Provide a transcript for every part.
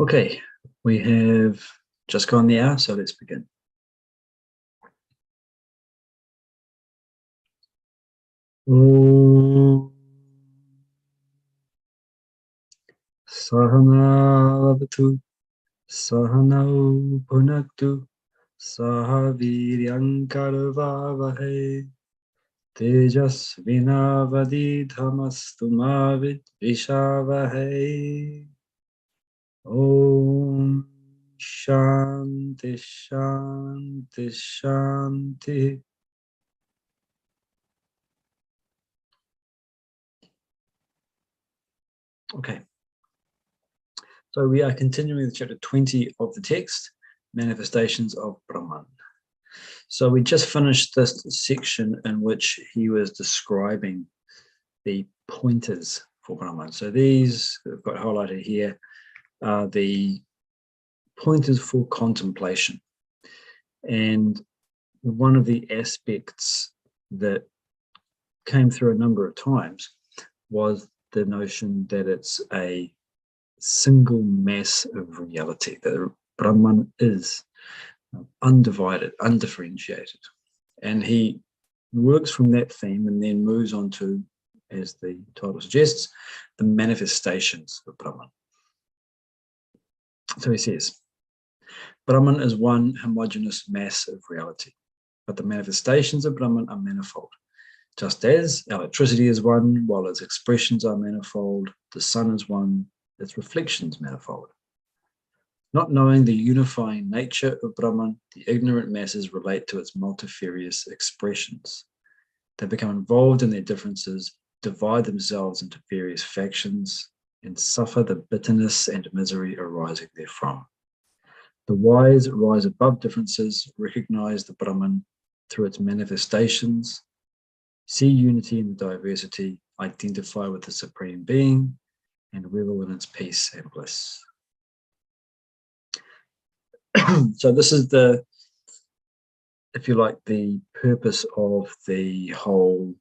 Okay, we have just gone the hour, so let's begin. Sahanavatu, sahanau punaktu, sahaviryankarvavahe, tejasvinavadidhamastu mavid vishavahe. Om Shanti Shanti Shanti. Okay, so we are continuing with chapter 20 of the text, Manifestations of Brahman. So we just finished this section in which he was describing the pointers for Brahman. So these I've got highlighted here are the pointers for contemplation. And one of the aspects that came through a number of times was the notion that it's a single mass of reality, that Brahman is undivided, undifferentiated. And he works from that theme and then moves on to, as the title suggests, the manifestations of Brahman. So he says, Brahman is one homogeneous mass of reality, but the manifestations of Brahman are manifold. Just as electricity is one, while its expressions are manifold, the sun is one, its reflections manifold. Not knowing the unifying nature of Brahman, the ignorant masses relate to its multifarious expressions. They become involved in their differences, divide themselves into various factions, and suffer the bitterness and misery arising therefrom. The wise rise above differences, recognize the Brahman through its manifestations, see unity in the diversity, identify with the Supreme Being, and revel in its peace and bliss. So this is the, if you like, the purpose of the whole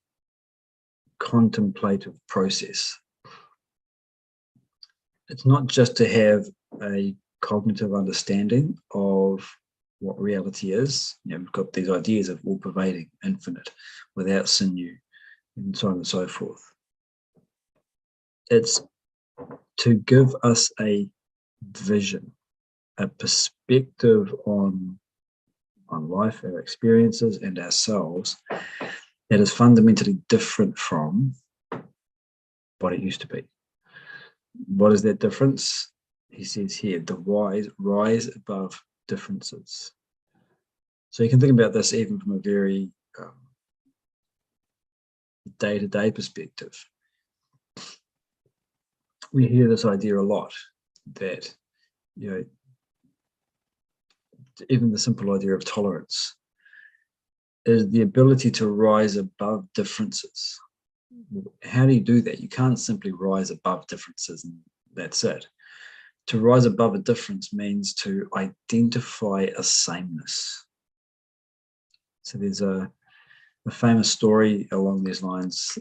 contemplative process. It's not just to have a cognitive understanding of what reality is. You know, we've got these ideas of all-pervading, infinite, without sinew, and so on and so forth. It's to give us a vision, a perspective on life, our experiences, and ourselves that is fundamentally different from what it used to be. What is that difference? He says here, the wise rise above differences. So you can think about this even from a very day-to-day perspective. We hear this idea a lot that, you know, even the simple idea of tolerance is the ability to rise above differences. How do you do that? You can't simply rise above differences and that's it. To rise above a difference means to identify a sameness. So there's a famous story along these lines.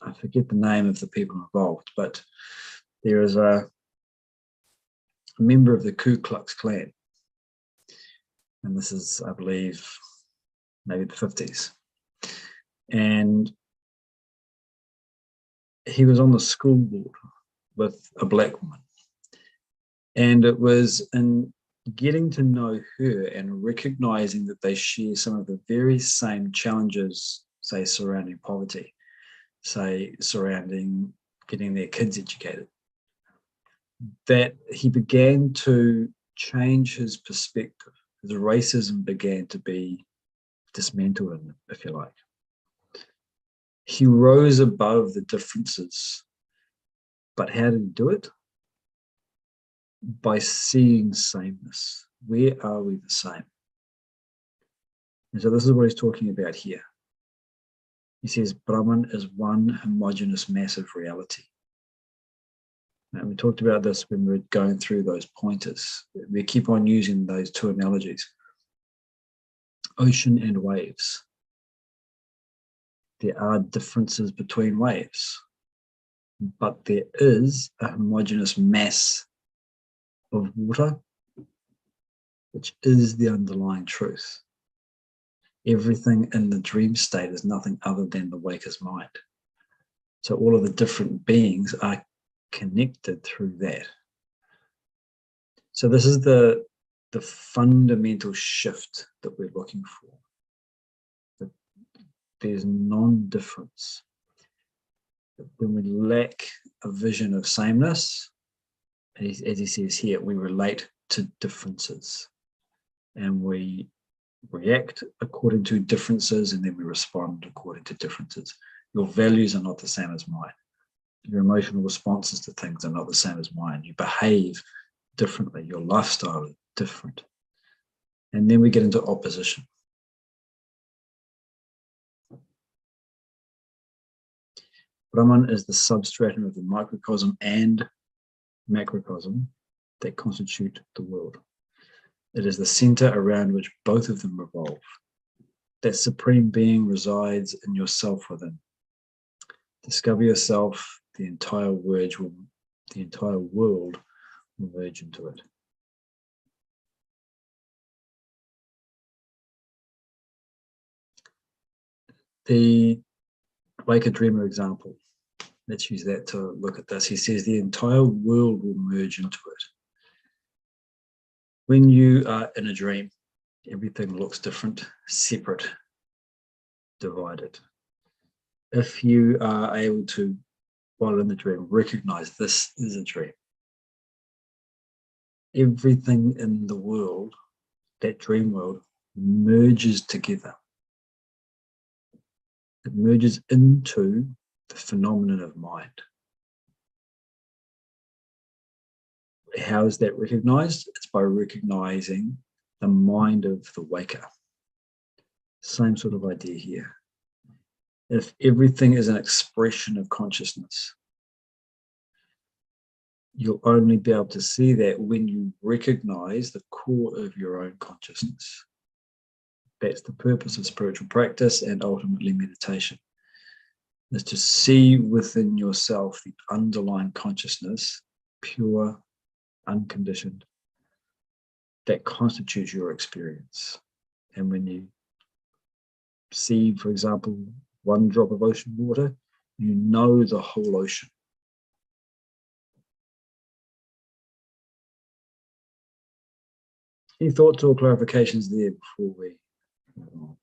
I forget the name of the people involved, but there is a member of the Ku Klux Klan. And this is, I believe, maybe the 50s. And he was on the school board with a black woman. And it was in getting to know her and recognizing that they share some of the very same challenges, say, surrounding poverty, say, surrounding getting their kids educated, that he began to change his perspective. The racism began to be dismantled, if you like. He rose above the differences. But how did he do it? By seeing sameness. Where are we the same? And so this is what he's talking about here. He says Brahman is one homogeneous mass of reality. And we talked about this when we were going through those pointers. We keep on using those two analogies. Ocean and waves. There are differences between waves, but there is a homogeneous mass of water, which is the underlying truth. Everything in the dream state is nothing other than the waker's mind. So all of the different beings are connected through that. So this is the fundamental shift that we're looking for. There's non-difference. When we lack a vision of sameness, as he says here, we relate to differences. And we react according to differences, and then we respond according to differences. Your values are not the same as mine. Your emotional responses to things are not the same as mine. You behave differently. Your lifestyle is different. And then we get into opposition. Brahman is the substratum of the microcosm and macrocosm that constitute the world. It is the center around which both of them revolve. That supreme being resides in yourself within. Discover yourself, the entire world will merge into it. The Waker Dreamer example, let's use that to look at this. He says the entire world will merge into it. When you are in a dream, everything looks different, separate, divided. If you are able to, while in the dream, recognize this is a dream, everything in the world, that dream world, merges together. It merges into the phenomenon of mind. How is that recognized? It's by recognizing the mind of the waker. Same sort of idea here. If everything is an expression of consciousness, you'll only be able to see that when you recognize the core of your own consciousness. That's the purpose of spiritual practice and ultimately meditation, is to see within yourself the underlying consciousness, pure, unconditioned, that constitutes your experience. And when you see, for example, one drop of ocean water, you know the whole ocean. Any thoughts or clarifications there before we move on?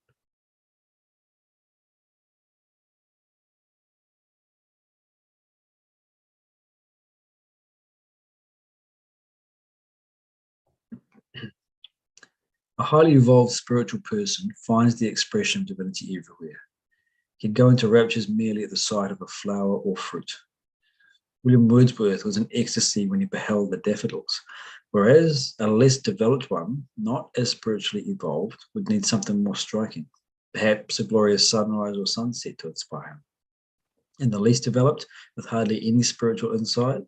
A highly evolved spiritual person finds the expression of divinity everywhere. He can go into raptures merely at the sight of a flower or fruit. William Wordsworth was in ecstasy when he beheld the daffodils, whereas a less developed one, not as spiritually evolved, would need something more striking, perhaps a glorious sunrise or sunset to inspire him. And the least developed, with hardly any spiritual insight,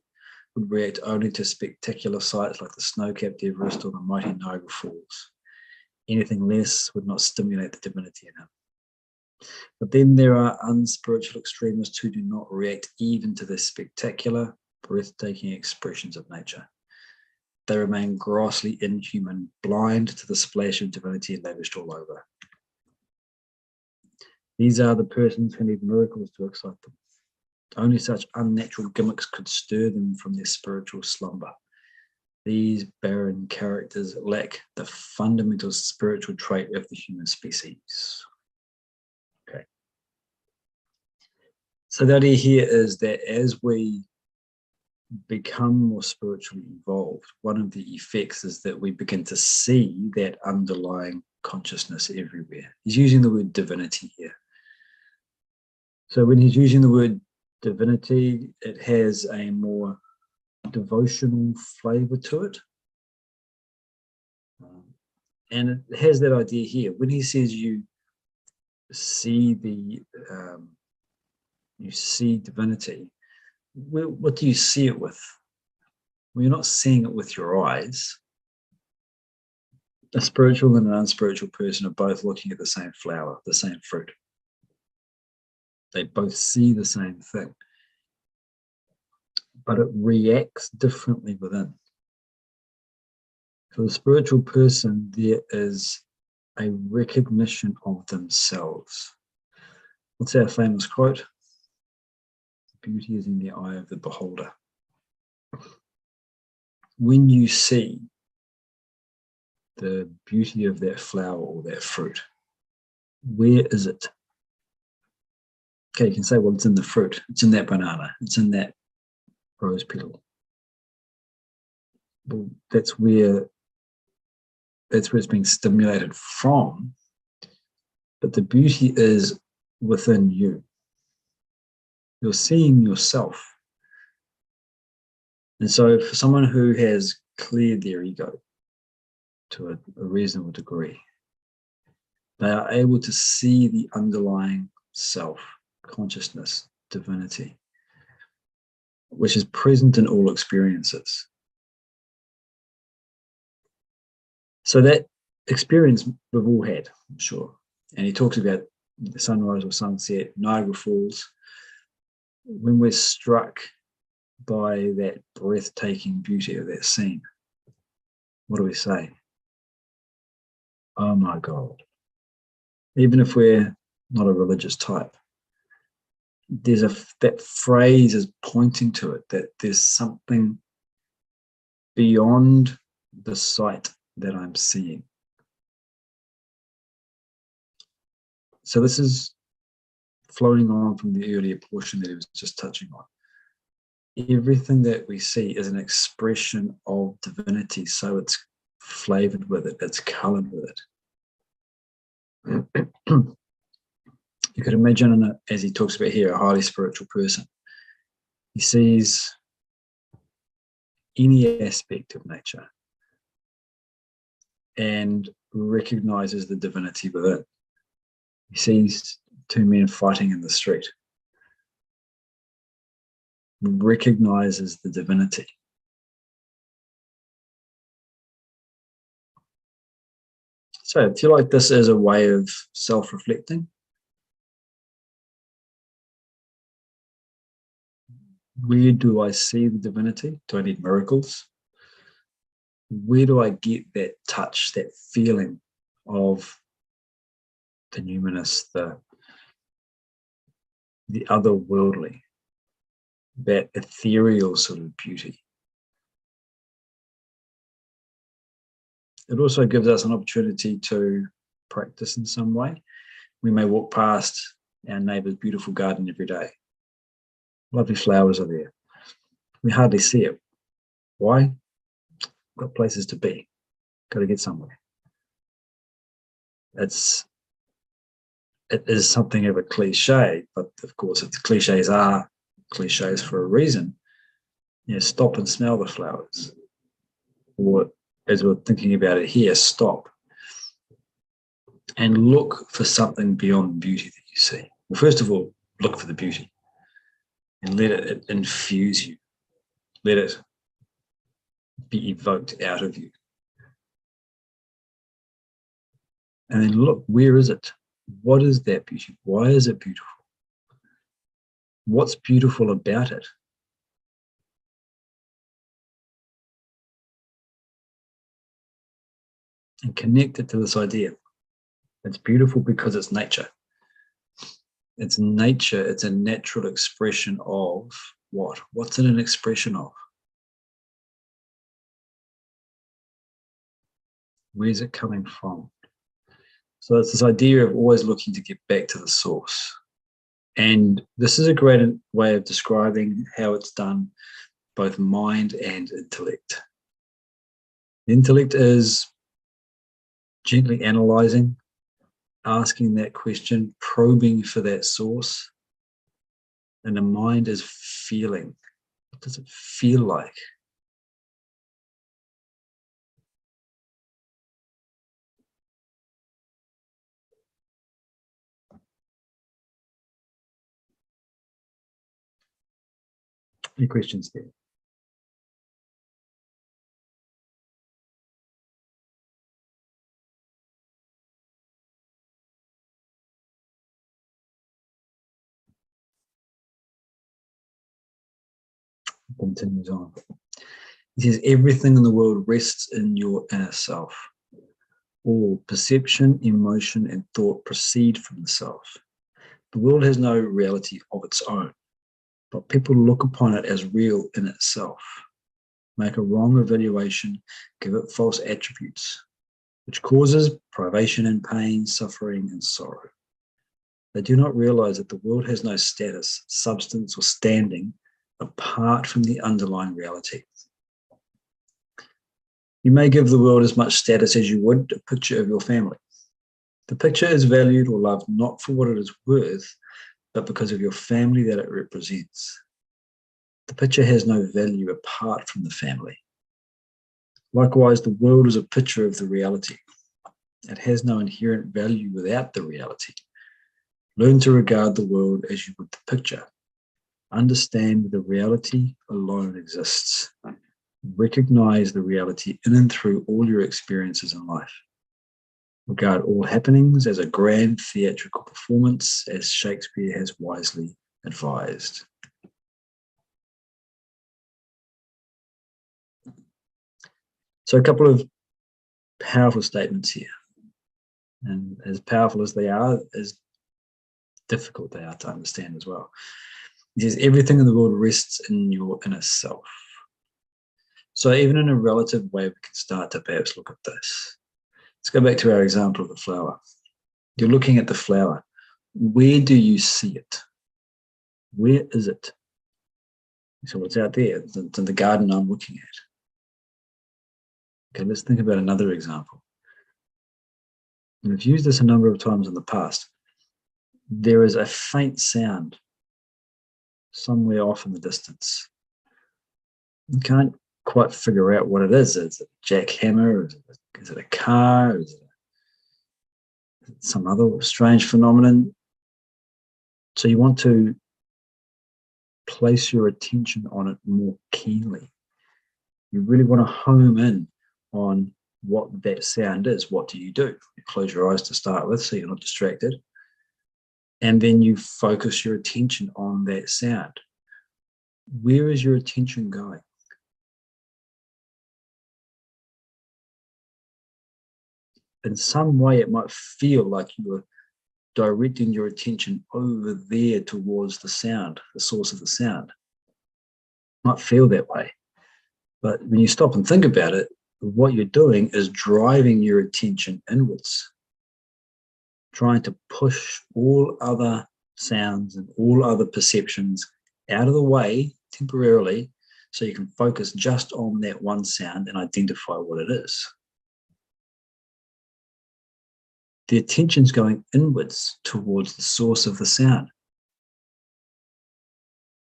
would react only to spectacular sights like the snow-capped Everest or the mighty Niagara Falls. Anything less would not stimulate the divinity in him. But then there are unspiritual extremists who do not react even to the spectacular, breathtaking expressions of nature. They remain grossly inhuman, blind to the splash of divinity lavished all over. These are the persons who need miracles to excite them. Only such unnatural gimmicks could stir them from their spiritual slumber. These barren characters lack the fundamental spiritual trait of the human species. Okay. So the idea here is that as we become more spiritually evolved, one of the effects is that we begin to see that underlying consciousness everywhere. He's using the word divinity here. So when he's using the word divinity, it has a more devotional flavor to it. And it has that idea here. When he says you see divinity, what do you see it with? Well, you're not seeing it with your eyes. A spiritual and an unspiritual person are both looking at the same flower, the same fruit. They both see the same thing, but it reacts differently within. For the spiritual person, there is a recognition of themselves. What's our famous quote? Beauty is in the eye of the beholder. When you see the beauty of that flower or that fruit, where is it? Okay, you can say, well, it's in the fruit. It's in that banana. It's in that rose petal. Well, that's where it's being stimulated from. But the beauty is within you. You're seeing yourself. And so for someone who has cleared their ego to a reasonable degree, they are able to see the underlying self, consciousness, divinity, which is present in all experiences. So that experience we've all had, I'm sure. And he talks about the sunrise or sunset, Niagara Falls. When we're struck by that breathtaking beauty of that scene, what do we say? Oh my God. Even if we're not a religious type, there's that phrase is pointing to it, that there's something beyond the sight that I'm seeing. So this is flowing on from the earlier portion that he was just touching on. Everything that we see is an expression of divinity, so it's flavored with it, it's colored with it. You could imagine, as he talks about here, a highly spiritual person. He sees any aspect of nature and recognizes the divinity within. He sees two men fighting in the street, recognizes the divinity. So do you like this as a way of self-reflecting? Where do I see the divinity? Do I need miracles? Where do I get that touch, that feeling of the numinous, the otherworldly, that ethereal sort of beauty? It also gives us an opportunity to practice in some way. We may walk past our neighbour's beautiful garden every day. Lovely flowers are there. We hardly see it. Why? Got places to be. Got to get somewhere. It is something of a cliche, but of course, if the cliches are cliches for a reason, stop and smell the flowers. Or as we're thinking about it here, stop and look for something beyond beauty that you see. Well, first of all, look for the beauty and let it infuse you. Let it be evoked out of you. And then look, where is it? What is that beauty? Why is it beautiful? What's beautiful about it? And connect it to this idea. It's beautiful because it's nature. It's nature. It's a natural expression of what? What's it an expression of? Where's it coming from? So it's this idea of always looking to get back to the source. And this is a great way of describing how it's done, both mind and intellect. The intellect is gently analyzing, asking that question, probing for that source. And the mind is feeling. What does it feel like? Any questions there? Continues on. He says, everything in the world rests in your inner self. All perception, emotion, and thought proceed from the self. The world has no reality of its own, but people look upon it as real in itself, make a wrong evaluation, give it false attributes, which causes privation and pain, suffering and sorrow. They do not realize that the world has no status, substance, or standing apart from the underlying reality. You may give the world as much status as you would a picture of your family. The picture is valued or loved not for what it is worth, but because of your family that it represents. The picture has no value apart from the family. Likewise, the world is a picture of the reality. It has no inherent value without the reality. Learn to regard the world as you would the picture. Understand the reality alone exists. Recognize the reality in and through all your experiences in life. Regard all happenings as a grand theatrical performance, as Shakespeare has wisely advised. So a couple of powerful statements here. And as powerful as they are, as difficult they are to understand as well. He says, everything in the world rests in your inner self. So even in a relative way, we can start to perhaps look at this. Let's go back to our example of the flower. You're looking at the flower. Where do you see it? Where is it? So it's out there. It's in the garden I'm looking at. Okay, let's think about another example. And I've used this a number of times in the past. There is a faint sound somewhere off in the distance. You can't quite figure out what it is. Is it a jackhammer? Is it a car? Is it some other strange phenomenon? So you want to place your attention on it more keenly. You really want to home in on what that sound is. What do? You close your eyes to start with so you're not distracted. And then you focus your attention on that sound. Where is your attention going? In some way, it might feel like you are directing your attention over there towards the sound, the source of the sound. It might feel that way. But when you stop and think about it, what you're doing is driving your attention inwards, trying to push all other sounds and all other perceptions out of the way temporarily so you can focus just on that one sound and identify what it is. The attention's going inwards towards the source of the sound.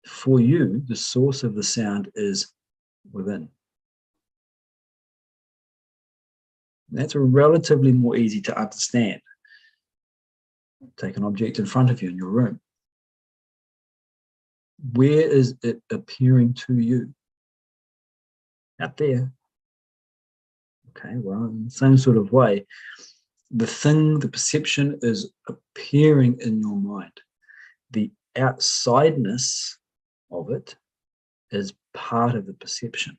For you, the source of the sound is within. That's relatively more easy to understand. Take an object in front of you in your room. Where is it appearing to you? Out there. Okay, well, in the same sort of way, the perception is appearing in your mind. The outsideness of it is part of the perception.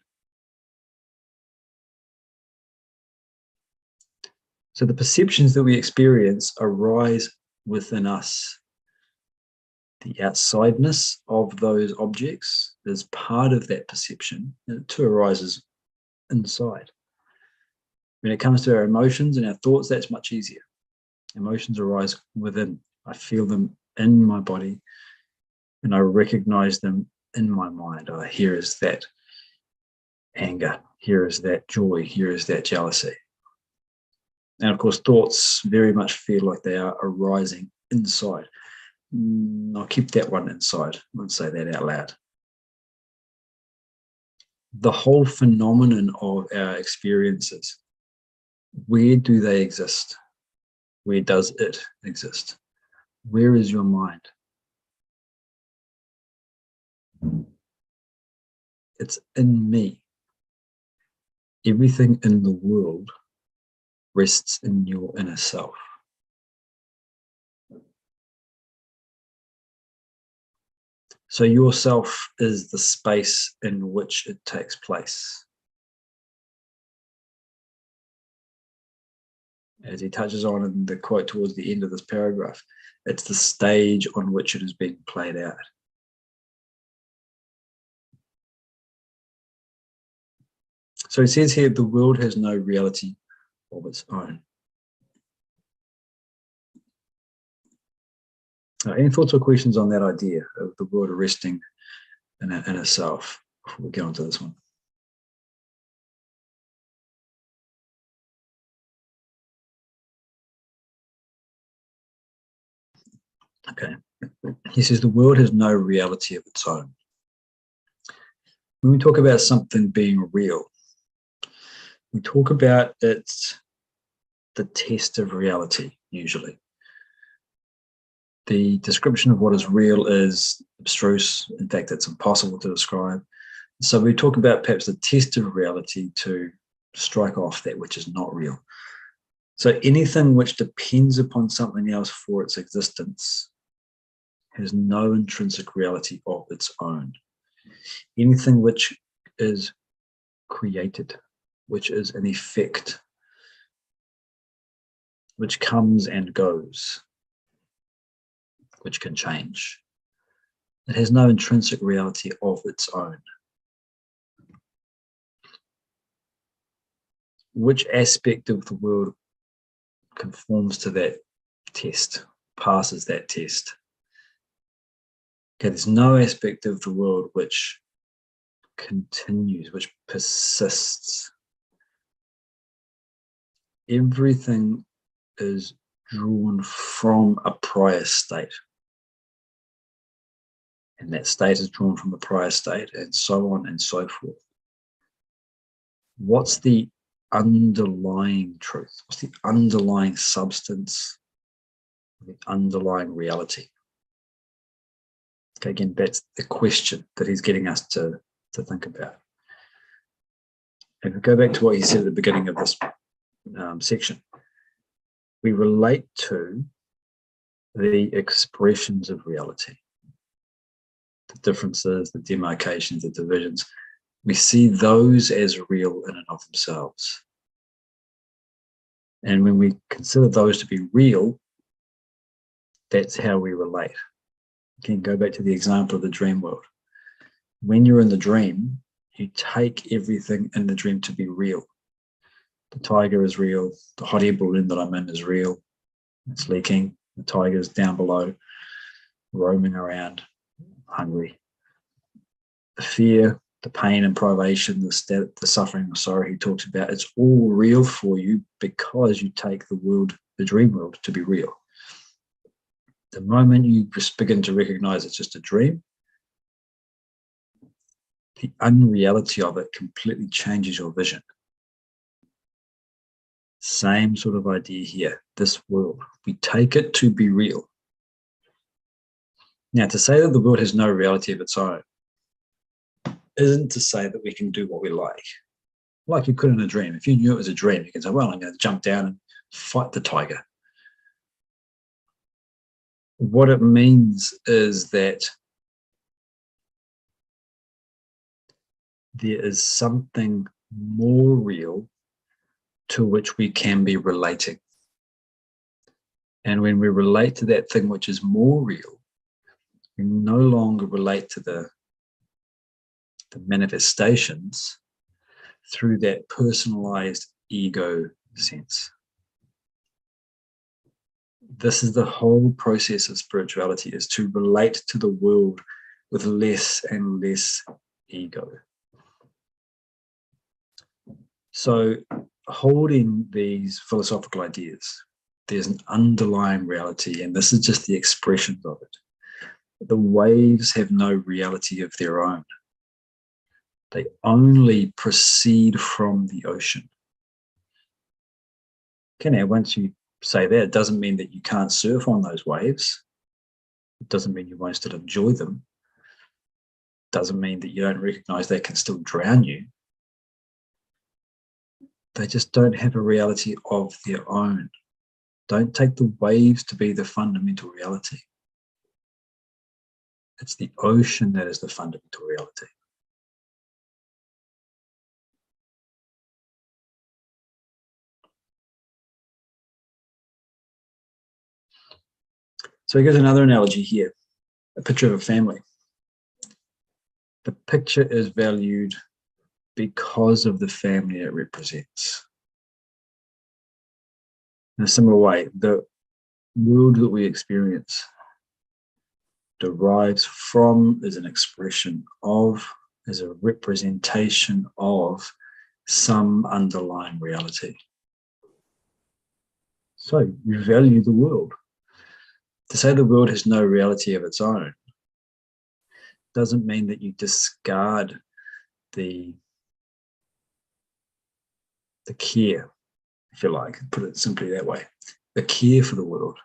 So the perceptions that we experience arise within us. The outsideness of those objects is part of that perception, and it too arises inside. When it comes to our emotions and our thoughts, that's much easier. Emotions arise within. I feel them in my body, and I recognize them in my mind. Oh, here is that anger. Here is that joy. Here is that jealousy. And of course, thoughts very much feel like they are arising inside. I'll keep that one inside. I won't say that out loud. The whole phenomenon of our experiences, where do they exist? Where does it exist? Where is your mind? It's in me. Everything in the world rests in your inner self. So your self is the space in which it takes place. as he touches on in the quote towards the end of this paragraph. It's the stage on which it is being played out. So he says here, the world has no reality of its own. Any thoughts or questions on that idea of the world resting in itself before we get on to this one? Okay. He says the world has no reality of its own. When we talk about something being real, we talk about it's the test of reality, usually. The description of what is real is abstruse. In fact, it's impossible to describe. So we talk about perhaps the test of reality to strike off that which is not real. So anything which depends upon something else for its existence has no intrinsic reality of its own. Anything which is created, which is an effect, which comes and goes, which can change, it has no intrinsic reality of its own. Which aspect of the world conforms to that test, passes that test? Okay, there's no aspect of the world which continues, which persists. Everything is drawn from a prior state. And that state is drawn from a prior state, and so on and so forth. What's the underlying truth? What's the underlying substance? The underlying reality? Okay, again, that's the question that he's getting us to think about. And we go back to what he said at the beginning of this section. We relate to the expressions of reality, the differences, the demarcations, the divisions. We see those as real in and of themselves. And when we consider those to be real, that's how we relate. Again, go back to the example of the dream world. When you're in the dream, you take everything in the dream to be real. The tiger is real. The hot air balloon that I'm in is real. It's leaking. The tiger's down below, roaming around, hungry. The fear, the pain and privation, the suffering, the sorrow he talks about, it's all real for you because you take the world, the dream world, to be real. The moment you just begin to recognize it's just a dream, the unreality of it completely changes your vision. Same sort of idea here. This world, we take it to be real. Now, to say that the world has no reality of its own isn't to say that we can do what we like you could in a dream. If you knew it was a dream, you can say, well, I'm going to jump down and fight the tiger. What it means is that there is something more real to which we can be relating. And when we relate to that thing which is more real, we no longer relate to the manifestations through that personalized ego sense. This is the whole process of spirituality, is to relate to the world with less and less ego. So holding these philosophical ideas, there's an underlying reality, and this is just the expressions of it. The waves have no reality of their own. They only proceed from the ocean. Okay, now once you say that, it doesn't mean that you can't surf on those waves. It doesn't mean you won't still enjoy them. It doesn't mean that you don't recognize they can still drown you. They just don't have a reality of their own. Don't take the waves to be the fundamental reality. It's the ocean that is the fundamental reality. So he gives another analogy here, a picture of a family. The picture is valued because of the family it represents. In a similar way, the world that we experience derives from, is an expression of, is a representation of some underlying reality. So you value the world. To say the world has no reality of its own doesn't mean that you discard the care, if you like, put it simply that way, the care for the world.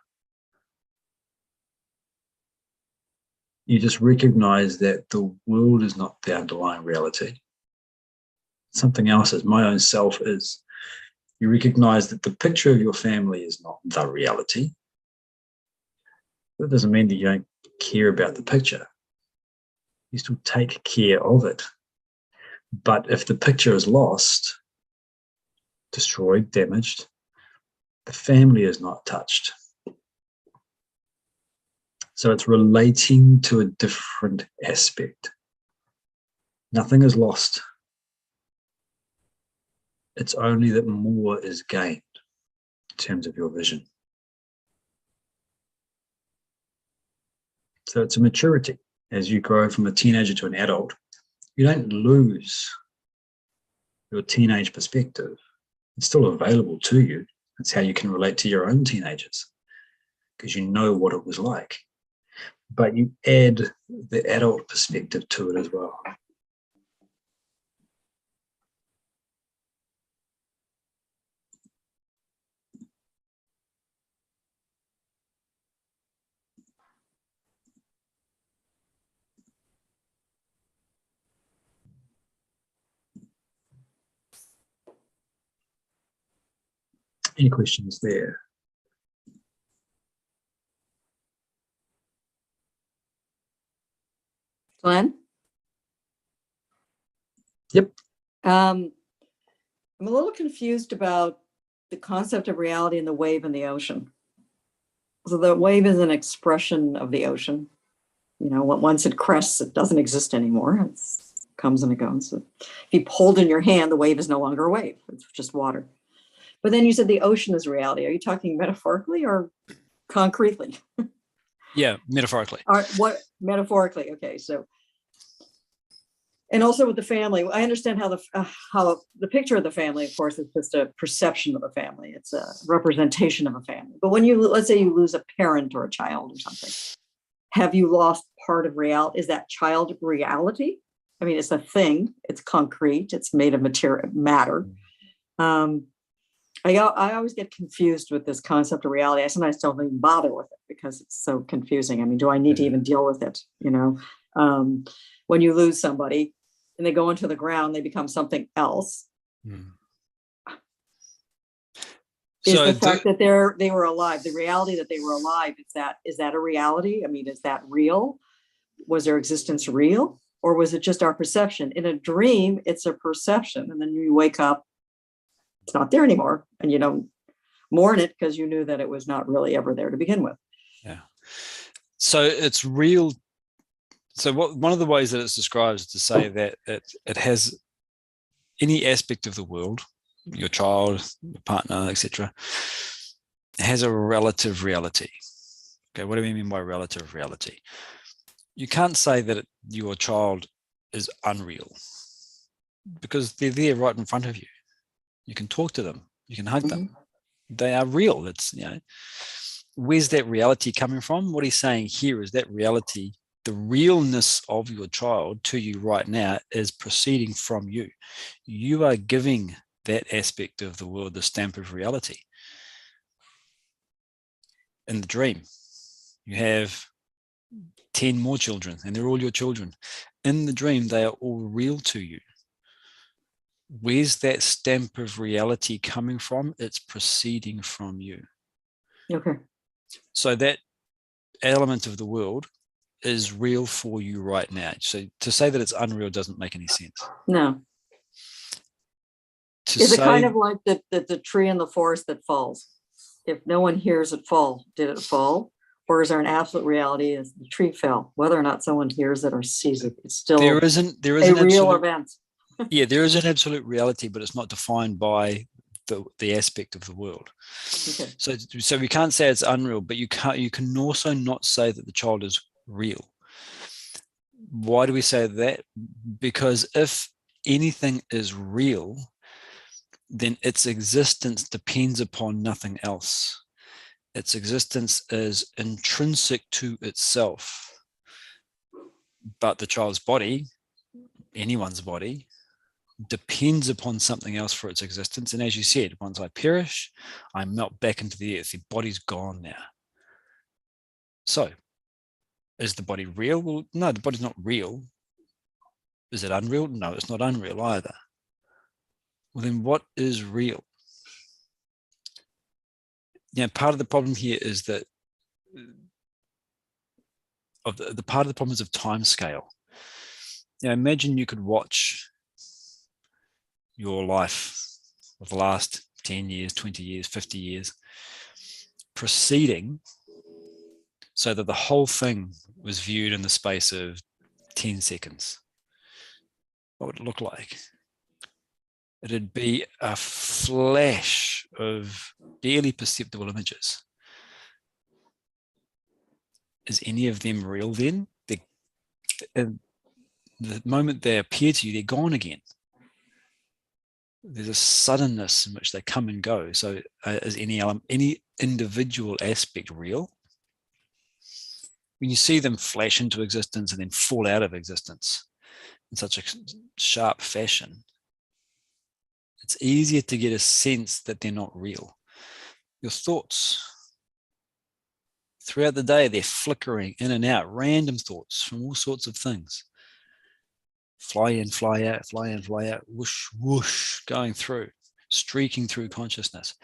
You just recognize that the world is not the underlying reality. Something else is, my own self is. You recognize that the picture of your family is not the reality. That doesn't mean that you don't care about the picture. You still take care of it. But if the picture is lost, destroyed, damaged, the family is not touched. So it's relating to a different aspect. Nothing is lost. It's only that more is gained in terms of your vision. So it's a maturity. As you grow from a teenager to an adult, you don't lose your teenage perspective. It's still available to you. It's how you can relate to your own teenagers, because you know what it was like. But you add the adult perspective to it as well. Any questions there? Glenn? Yep. I'm a little confused about the concept of reality and the wave in the ocean. So the wave is an expression of the ocean. You know, once it crests, it doesn't exist anymore. It comes and it goes. So if you hold in your hand, the wave is no longer a wave. It's just water. But then you said the ocean is reality. Are you talking metaphorically or concretely? Yeah, metaphorically. What metaphorically? Okay, so, and also with the family, I understand how the picture of the family, of course, is just a perception of a family. It's a representation of a family. But when you, let's say you lose a parent or a child or something, have you lost part of reality? Is that child reality? I mean, it's a thing. It's concrete. It's made of matter. I always get confused with this concept of reality. I sometimes don't even bother with it because it's so confusing. I mean, do I need to even deal with it? You know, when you lose somebody and they go into the ground, they become something else. Is the fact that they were alive, the reality that they were alive, is that a reality? I mean, is that real? Was their existence real? Or was it just our perception? In a dream, it's a perception. And then you wake up, it's not there anymore. And you don't mourn it because you knew that it was not really ever there to begin with. Yeah. So it's real. So one of the ways that it's described is to say that it has any aspect of the world, your child, your partner, etc., has a relative reality. Okay, what do we mean by relative reality? You can't say that your child is unreal because they're there right in front of you. You can talk to them. You can hug them. They are real. It's, you know, where's that reality coming from? What he's saying here is that reality, the realness of your child to you right now is proceeding from you. You are giving that aspect of the world the stamp of reality. In the dream, you have 10 more children and they're all your children. In the dream, they are all real to you. Where's that stamp of reality coming from? It's proceeding from you. Okay. So that element of the world is real for you right now. So to say that it's unreal doesn't make any sense. No. Is it kind of like the tree in the forest that falls? If no one hears it fall, did it fall? Or is there an absolute reality as the tree fell? Whether or not someone hears it or sees it, it's still there is an a real absolute, event. yeah, there is an absolute reality, but it's not defined by the aspect of the world. Okay. So we can't say it's unreal, but you can also not say that the child is real. Why do we say that? Because if anything is real, then its existence depends upon nothing else. Its existence is intrinsic to itself. But the child's body, anyone's body, depends upon something else for its existence. And as you said, once I perish, I melt back into the earth. The body's gone now. So, is the body real? Well, no, the body's not real. Is it unreal? No, it's not unreal either. Well, then what is real? Part of the problem here is that the part of the problem is of time scale. Imagine you could watch your life of the last 10 years, 20 years, 50 years proceeding so that the whole thing was viewed in the space of 10 seconds. What would it look like? It'd be a flash of barely perceptible images. Is any of them real then? The moment they appear to you, they're gone again. There's a suddenness in which they come and go. So is any individual aspect real? When you see them flash into existence and then fall out of existence in such a sharp fashion, it's easier to get a sense that they're not real. Your thoughts, throughout the day, they're flickering in and out, random thoughts from all sorts of things. Fly in, fly out, fly in, fly out, whoosh, whoosh, going through, streaking through consciousness.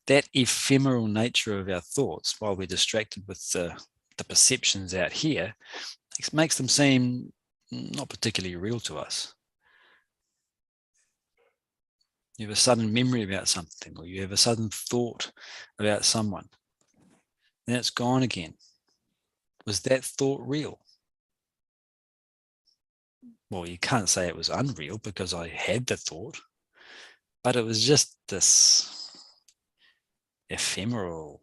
That ephemeral nature of our thoughts, while we're distracted with the perceptions out here, makes them seem not particularly real to us. You have a sudden memory about something, or you have a sudden thought about someone, then it's gone again. Was that thought real? Well, you can't say it was unreal because I had the thought, but it was just this ephemeral,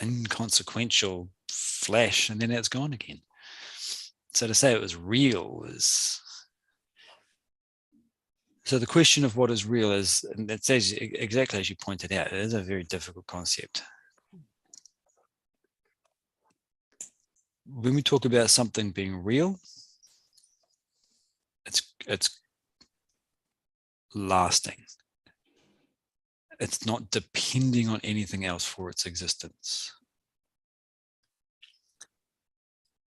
inconsequential flash, and then it's gone again. So to say it was real is... So the question of what is real is, and it says exactly as you pointed out, it is a very difficult concept. When we talk about something being real, it's lasting. It's not depending on anything else for its existence.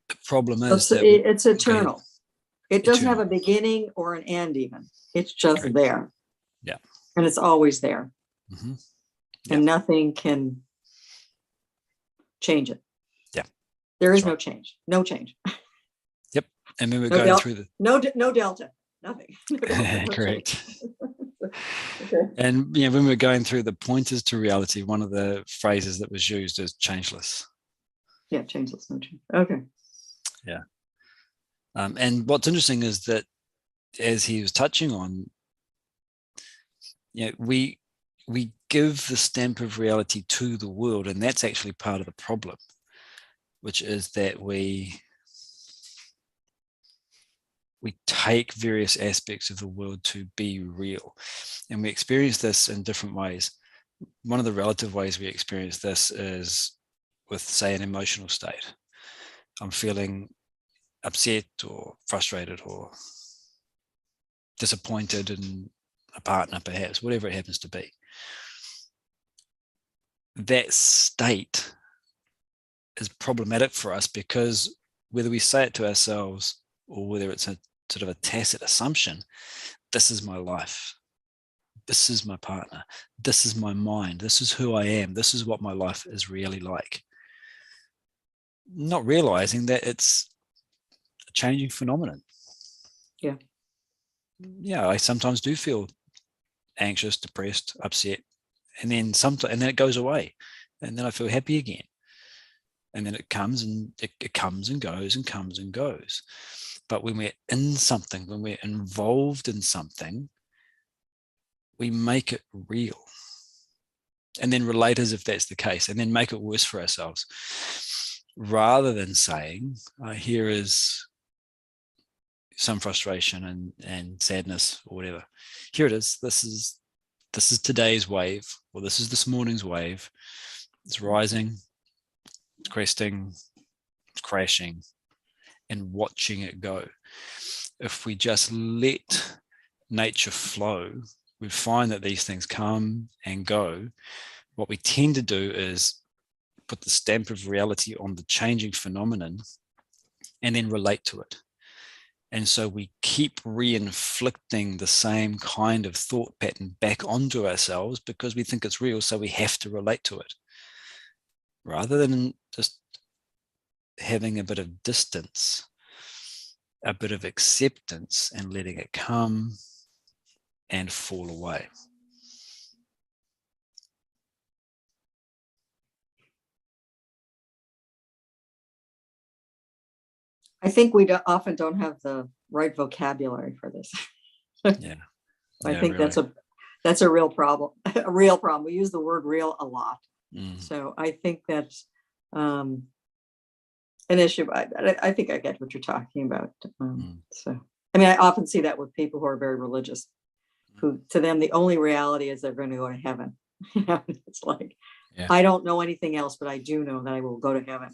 The problem is that it's eternal. It doesn't eternal. have a beginning or an end even. It's just Correct. there. Yeah. And it's always there. Mm-hmm. And nothing can change it. Yeah. There is That's no right. change. No change. Yep. And then we're No going delta. through the... No delta. Nothing. No delta, no Correct. Okay. And when we're going through the pointers to reality, one of the phrases that was used is changeless. Yeah, changeless, no change. Okay. Yeah. And what's interesting is that, as he was touching on, we give the stamp of reality to the world, and that's actually part of the problem, which is that we take various aspects of the world to be real, and we experience this in different ways. One of the relative ways we experience this is with, say, an emotional state. I'm feeling upset or frustrated or disappointed in a partner, perhaps, whatever it happens to be. That state is problematic for us because whether we say it to ourselves or whether it's a sort of a tacit assumption, this is my life, this is my partner, this is my mind, this is who I am, this is what my life is really like. Not realizing that it's a changing phenomenon. Yeah. Yeah, I sometimes do feel anxious, depressed, upset, and then it goes away, and then I feel happy again. and then it comes and it comes and goes and comes and goes. But when we're in something, when we're involved in something, we make it real, and then relate as if that's the case, and then make it worse for ourselves, rather than saying, here is some frustration and sadness or whatever. Here it is. This is today's wave, or this is this morning's wave. It's rising, it's cresting, it's crashing, and watching it go. If we just let nature flow, we find that these things come and go. What we tend to do is put the stamp of reality on the changing phenomenon and then relate to it. And so we keep re-inflicting the same kind of thought pattern back onto ourselves because we think it's real, so we have to relate to it, rather than just having a bit of distance, a bit of acceptance, and letting it come and fall away. I think we often don't have the right vocabulary for this. Yeah. I think really. That's a real problem. A real problem. We use the word real a lot. So I think that's an issue. I think I get what you're talking about. So, I mean, I often see that with people who are very religious, who to them, the only reality is they're going to go to heaven. It's like, I don't know anything else, but I do know that I will go to heaven.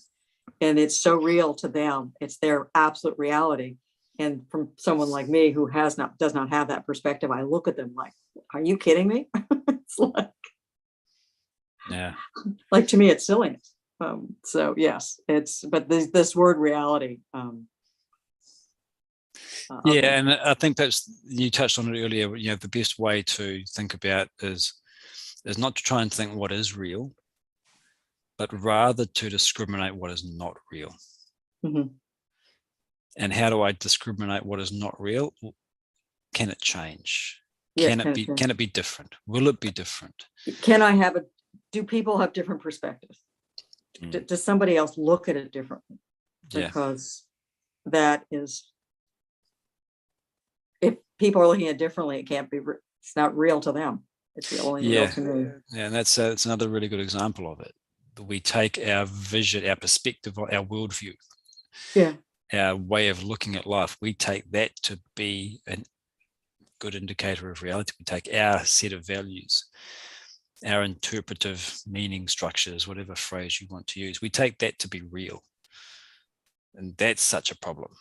And it's so real to them. It's their absolute reality. And from someone like me who does not have that perspective, I look at them like, are you kidding me? It's like, like to me, it's silliness. So yes, but this word reality. And I think that's, you touched on it earlier. The best way to think about is not to try and think what is real, but rather to discriminate what is not real. Mm-hmm. And how do I discriminate what is not real? Can it change? Can it be different? Will it be different? Do people have different perspectives? Does somebody else look at it differently? Because that is, if people are looking at it differently, it can't be, it's not real to them. It's only real to me. Yeah, and that's another really good example of it. We take our vision, our perspective, our worldview, our way of looking at life, we take that to be a good indicator of reality. We take our set of values, our interpretive meaning structures, whatever phrase you want to use, we take that to be real. And that's such a problem.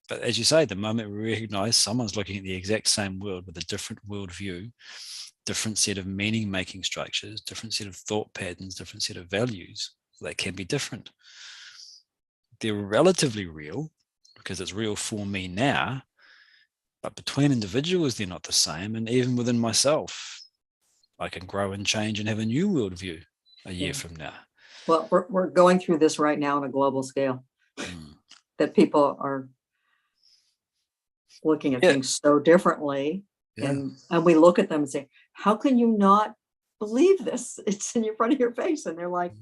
But as you say, the moment we recognize someone's looking at the exact same world with a different worldview, different set of meaning-making structures, different set of thought patterns, different set of values, they can be different. They're relatively real because it's real for me now, but between individuals, they're not the same. And even within myself, I can grow and change and have a new worldview a year from now. Well, we're going through this right now on a global scale, that people are looking at things so differently. And we look at them and say, how can you not believe this? It's in front of your face. And they're like,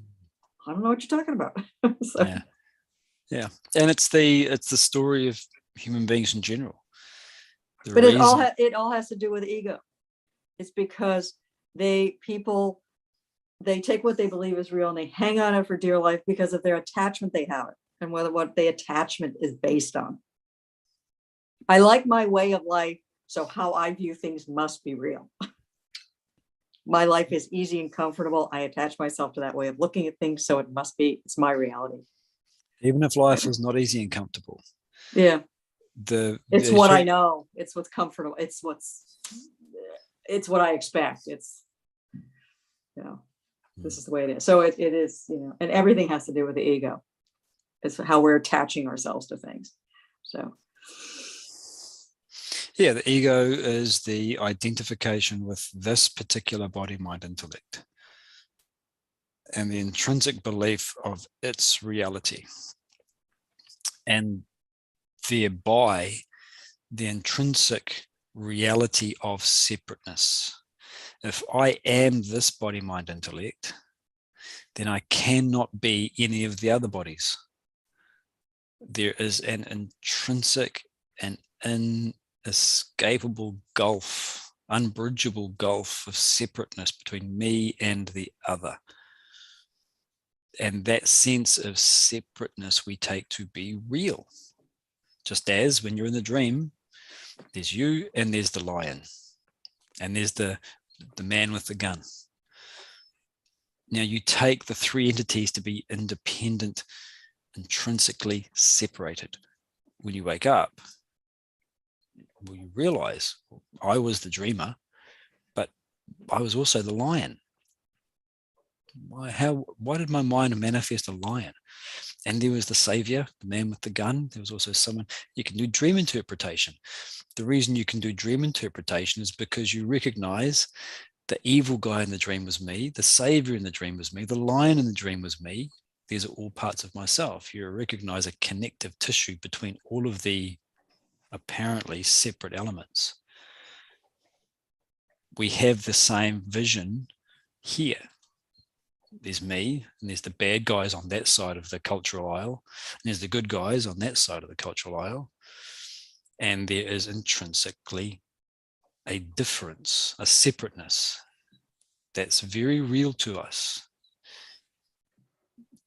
I don't know what you're talking about. And it's the story of human beings in general. But it all has to do with ego. It's because they take what they believe is real and they hang on it for dear life because of their attachment they have it and what the attachment is based on. I like my way of life, so how I view things must be real. My life is easy and comfortable. I attach myself to that way of looking at things, so it's my reality. Even if life is not easy and comfortable. Yeah. It's what I know. It's what's comfortable. It's what I expect. It's, this is the way it is. So it is, and everything has to do with the ego. It's how we're attaching ourselves to things. So. Yeah, the ego is the identification with this particular body, mind, intellect, and the intrinsic belief of its reality, and thereby the intrinsic reality of separateness. If I am this body, mind, intellect, then I cannot be any of the other bodies. There is an intrinsic and inescapable gulf, unbridgeable gulf of separateness between me and the other. And that sense of separateness we take to be real. Just as when you're in the dream, there's you and there's the lion. And there's the man with the gun. Now you take the three entities to be independent, intrinsically separated. When you wake up, well, you realize I was the dreamer, but I was also the lion. Why did my mind manifest a lion? And there was the savior, the man with the gun. There was also someone. You can do dream interpretation. The reason you can do dream interpretation is because you recognize the evil guy in the dream was me, the savior in the dream was me, the lion in the dream was me. These are all parts of myself. You recognize a connective tissue between all of the apparently separate elements. We have the same vision here. There's me, and there's the bad guys on that side of the cultural aisle, and there's the good guys on that side of the cultural aisle. And there is intrinsically a difference, a separateness that's very real to us.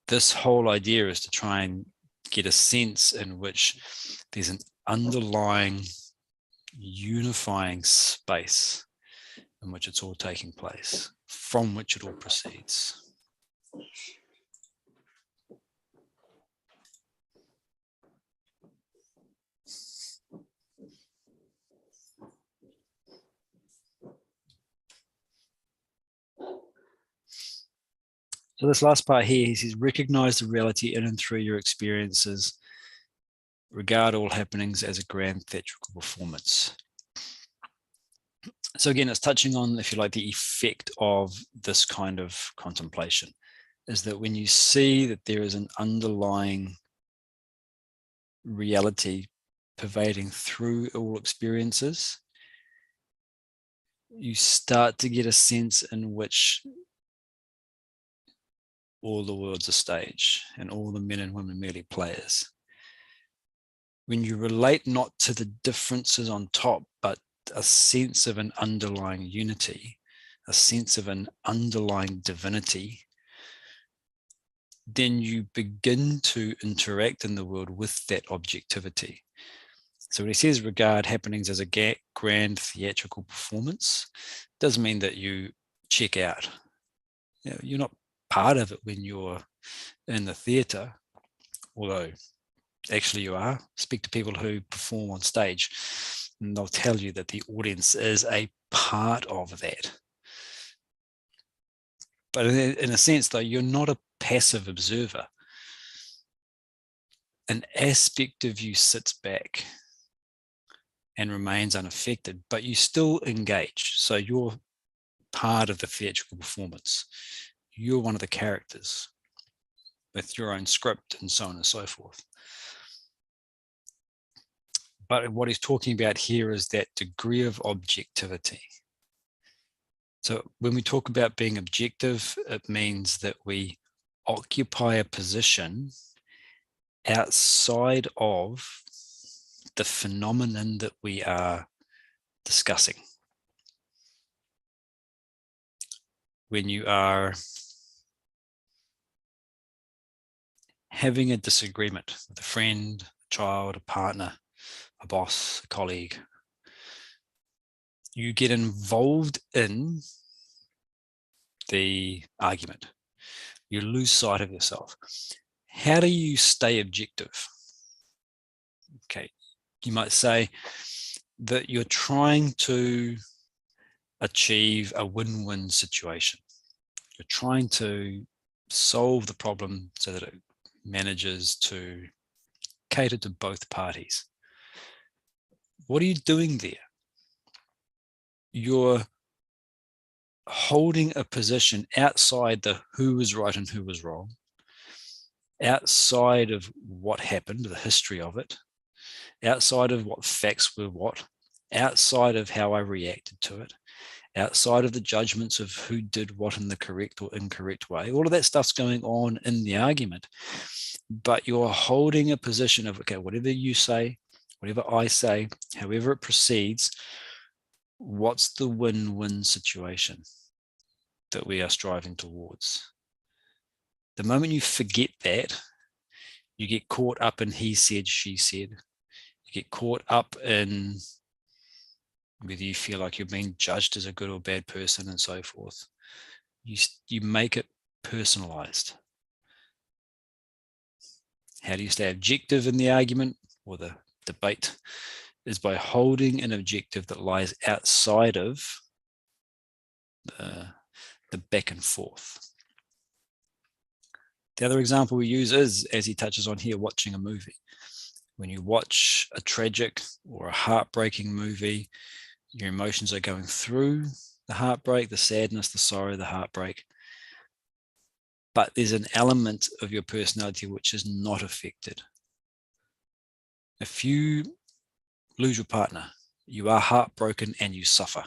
This whole idea is to try and get a sense in which there's an underlying unifying space in which it's all taking place, from which it all proceeds. So this last part here, he says, recognize the reality in and through your experiences. Regard all happenings as a grand theatrical performance. So again, it's touching on, if you like, the effect of this kind of contemplation, is that when you see that there is an underlying reality pervading through all experiences, you start to get a sense in which all the world's a stage and all the men and women merely players. When you relate not to the differences on top, but a sense of an underlying unity, a sense of an underlying divinity, then you begin to interact in the world with that objectivity. So when he says regard happenings as a grand theatrical performance, it doesn't mean that you check out. You know, you're not part of it when you're in the theatre, although actually you are. Speak to people who perform on stage and they'll tell you that the audience is a part of that. But in a sense, though, you're not a passive observer. An aspect of you sits back and remains unaffected, but you still engage. So you're part of the theatrical performance. You're one of the characters with your own script and so on and so forth. But what he's talking about here is that degree of objectivity. So when we talk about being objective, it means that we occupy a position outside of the phenomenon that we are discussing. When you are having a disagreement with a friend, a child, a partner, a boss, a colleague, you get involved in the argument. You lose sight of yourself. How do you stay objective? Okay, you might say that you're trying to achieve a win-win situation. You're trying to solve the problem so that it manages to cater to both parties. What are you doing there? You're holding a position outside the who was right and who was wrong, outside of what happened, the history of it, outside of what facts were what, outside of how I reacted to it, outside of the judgments of who did what in the correct or incorrect way. All of that stuff's going on in the argument, but you're holding a position of, okay, whatever you say, whatever I say, however it proceeds, what's the win-win situation that we are striving towards? The moment you forget that, you get caught up in he said, she said. You get caught up in whether you feel like you're being judged as a good or bad person and so forth. You make it personalized. How do you stay objective in the argument or the debate? Is by holding an objective that lies outside of the back and forth. The other example we use is, as he touches on here, watching a movie. When you watch a tragic or a heartbreaking movie, your emotions are going through the heartbreak, the sadness, the sorrow, the heartbreak. But there's an element of your personality which is not affected. If you lose your partner, you are heartbroken and you suffer.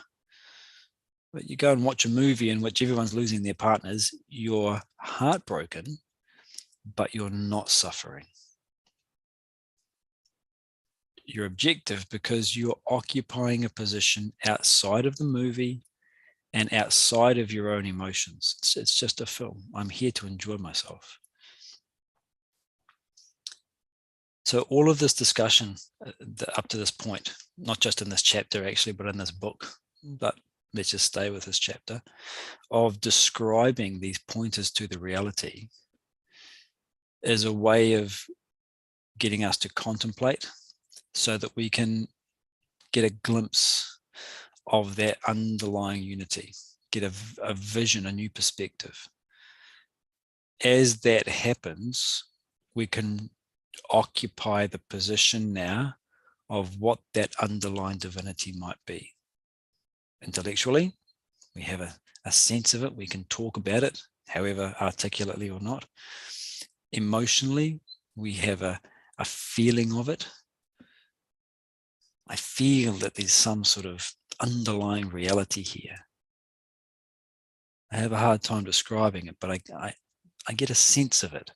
But you go and watch a movie in which everyone's losing their partners, you're heartbroken, but you're not suffering. You're objective because you're occupying a position outside of the movie and outside of your own emotions. It's just a film. I'm here to enjoy myself. So all of this discussion up to this point, not just in this chapter actually, but in this book, but let's just stay with this chapter, of describing these pointers to the reality is a way of getting us to contemplate so that we can get a glimpse of that underlying unity, get a vision, a new perspective. As that happens, we can occupy the position now of what that underlying divinity might be. Intellectually, we have a sense of it. We can talk about it, however articulately or not. Emotionally, we have a feeling of it. I feel that there's some sort of underlying reality here. I have a hard time describing it, but I get a sense of it.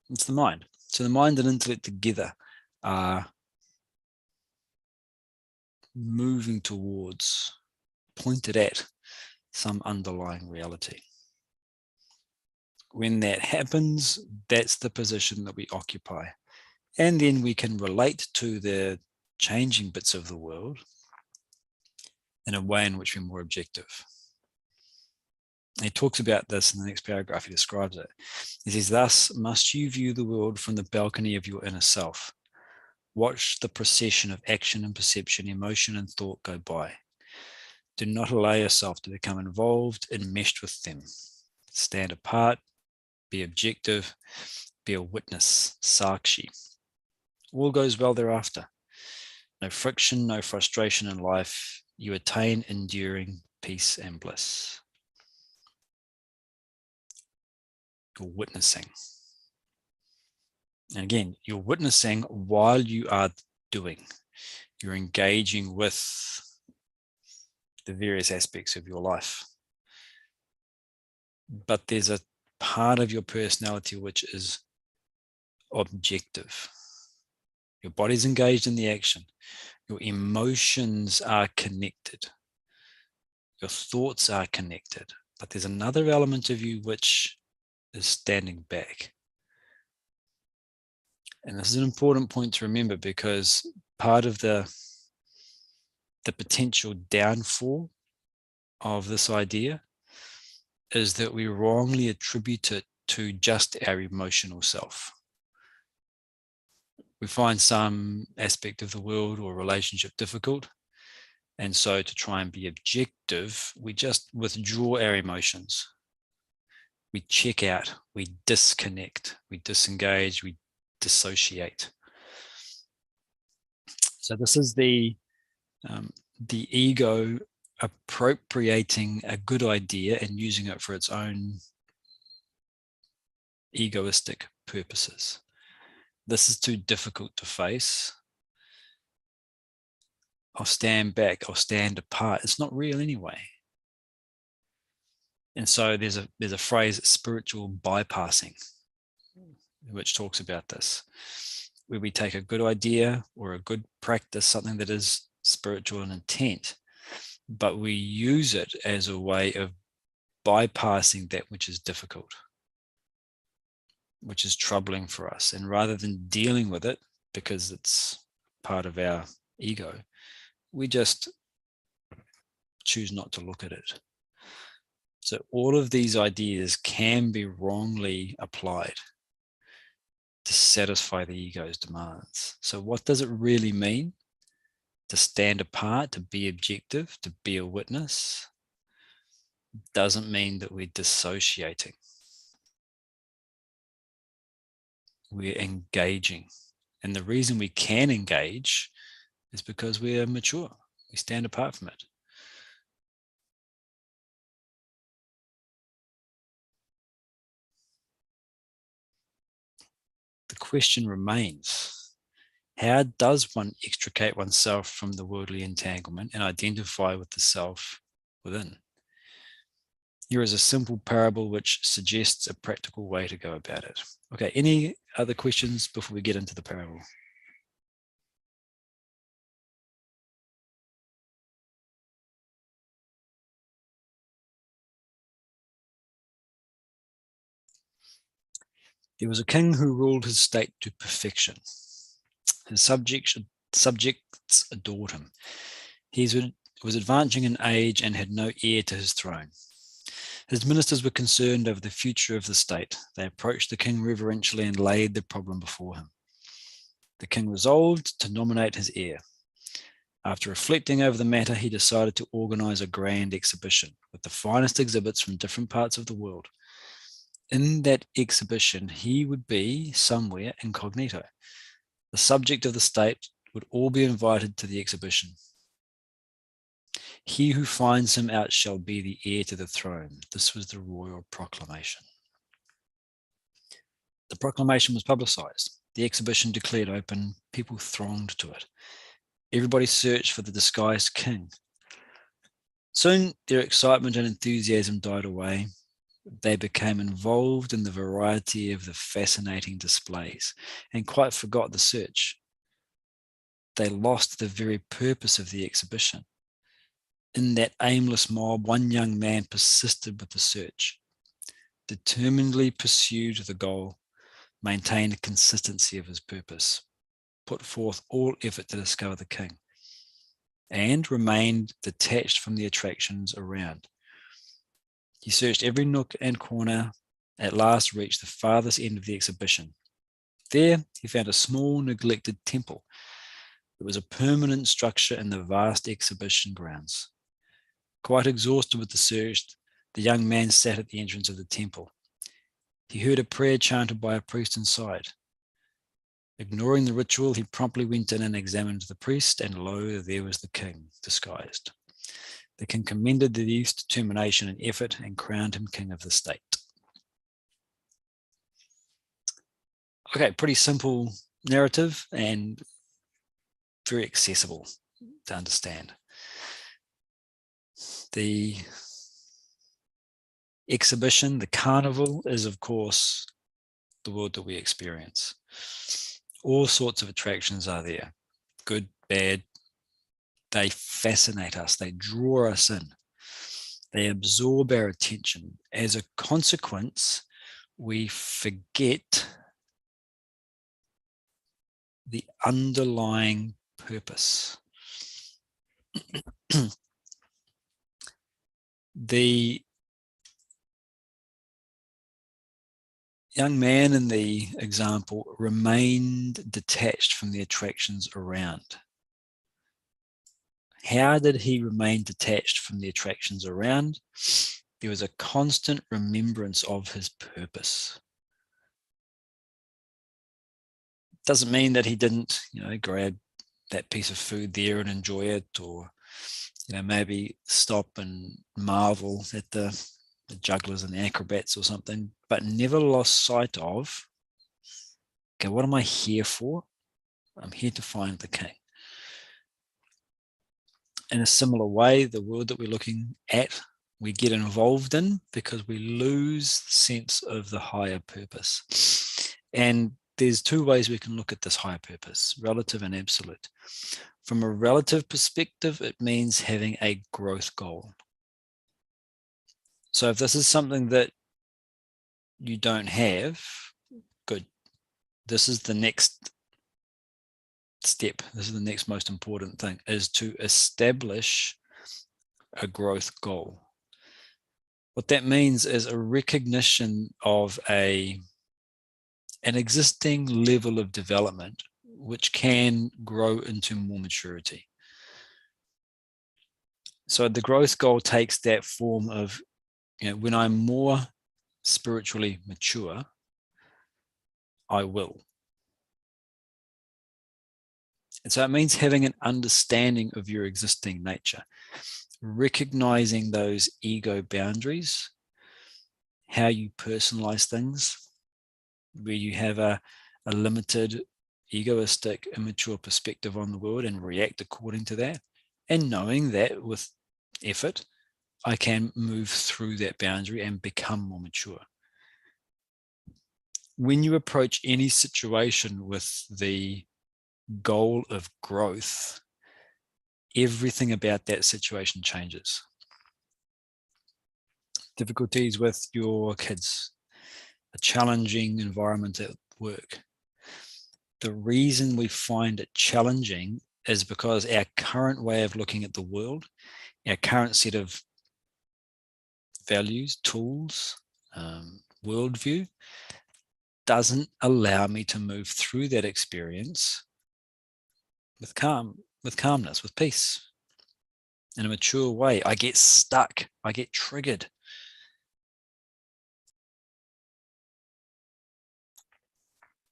It's the mind. So the mind and intellect together are moving towards, pointed at some underlying reality. When that happens, that's the position that we occupy. And then we can relate to the changing bits of the world in a way in which we're more objective. He talks about this in the next paragraph. He describes it. He says, thus must you view the world from the balcony of your inner self. Watch the procession of action and perception, emotion and thought go by. Do not allow yourself to become involved, enmeshed with them. Stand apart, be objective, be a witness, sakshi. All goes well thereafter. No friction, no frustration in life. You attain enduring peace and bliss. You're witnessing. And again, you're witnessing while you are doing. You're engaging with the various aspects of your life. But there's a part of your personality which is objective. Your body's engaged in the action. Your emotions are connected. Your thoughts are connected. But there's another element of you which is standing back. And this is an important point to remember, because part of the potential downfall of this idea is that we wrongly attribute it to just our emotional self. We find some aspect of the world or relationship difficult, and so to try and be objective, we just withdraw our emotions. We check out, we disconnect, we disengage, we dissociate. So this is the ego appropriating a good idea and using it for its own egoistic purposes. This is too difficult to face. I'll stand back, I'll stand apart. It's not real anyway. And so there's a phrase, spiritual bypassing, which talks about this, where we take a good idea or a good practice, something that is spiritual in intent, but we use it as a way of bypassing that which is difficult, which is troubling for us. And rather than dealing with it because it's part of our ego, we just choose not to look at it. So all of these ideas can be wrongly applied to satisfy the ego's demands. So what does it really mean to stand apart, to be objective, to be a witness? Doesn't mean that we're dissociating. We're engaging. And the reason we can engage is because we are mature. We stand apart from it. The question remains, how does one extricate oneself from the worldly entanglement and identify with the self within? Here is a simple parable which suggests a practical way to go about it. Okay, any other questions before we get into the parable? There was a king who ruled his state to perfection. His subjects adored him. He was advancing in age and had no heir to his throne. His ministers were concerned over the future of the state. They approached the king reverentially and laid the problem before him. The king resolved to nominate his heir. After reflecting over the matter, he decided to organize a grand exhibition with the finest exhibits from different parts of the world. In that exhibition, he would be somewhere incognito. The subject of the state would all be invited to the exhibition. He who finds him out shall be the heir to the throne. This was the royal proclamation. The proclamation was publicized. The exhibition declared open. People thronged to it. Everybody searched for the disguised king. Soon their excitement and enthusiasm died away. They became involved in the variety of the fascinating displays and quite forgot the search. They lost the very purpose of the exhibition. In that aimless mob, one young man persisted with the search, determinedly pursued the goal, maintained consistency of his purpose, put forth all effort to discover the king, and remained detached from the attractions around. He searched every nook and corner, at last reached the farthest end of the exhibition. There he found a small, neglected temple. It was a permanent structure in the vast exhibition grounds. Quite exhausted with the search, the young man sat at the entrance of the temple. He heard a prayer chanted by a priest inside. Ignoring the ritual, he promptly went in and examined the priest, and lo, there was the king, disguised. The king commended the youth's determination and effort and crowned him king of the state. Okay, pretty simple narrative and very accessible to understand. The exhibition, the carnival, is of course the world that we experience. All sorts of attractions are there, good, bad. They fascinate us, they draw us in, they absorb our attention. As a consequence, we forget the underlying purpose. The young man in the example remained detached from the attractions around. How did he remain detached from the attractions around? There was a constant remembrance of his purpose. Doesn't mean that he didn't, grab that piece of food there and enjoy it, or, maybe stop and marvel at the jugglers and the acrobats or something, but never lost sight of, okay, what am I here for? I'm here to find the king. In a similar way, the world that we're looking at, we get involved in because we lose the sense of the higher purpose. And there's two ways we can look at this higher purpose, relative and absolute. From a relative perspective, it means having a growth goal. So if this is something that you don't have, good. This is the next step. This is the next most important thing, is to establish a growth goal. What that means is a recognition of an existing level of development which can grow into more maturity. So the growth goal takes that form of, when I'm more spiritually mature, I will. And so it means having an understanding of your existing nature, recognizing those ego boundaries, how you personalize things, where you have a limited, egoistic, immature perspective on the world and react according to that, and knowing that with effort, I can move through that boundary and become more mature. When you approach any situation with the goal of growth, everything about that situation changes. Difficulties with your kids, a challenging environment at work. The reason we find it challenging is because our current way of looking at the world, our current set of values, tools, worldview, doesn't allow me to move through that experience with calmness, with peace, in a mature way. I get stuck, I get triggered.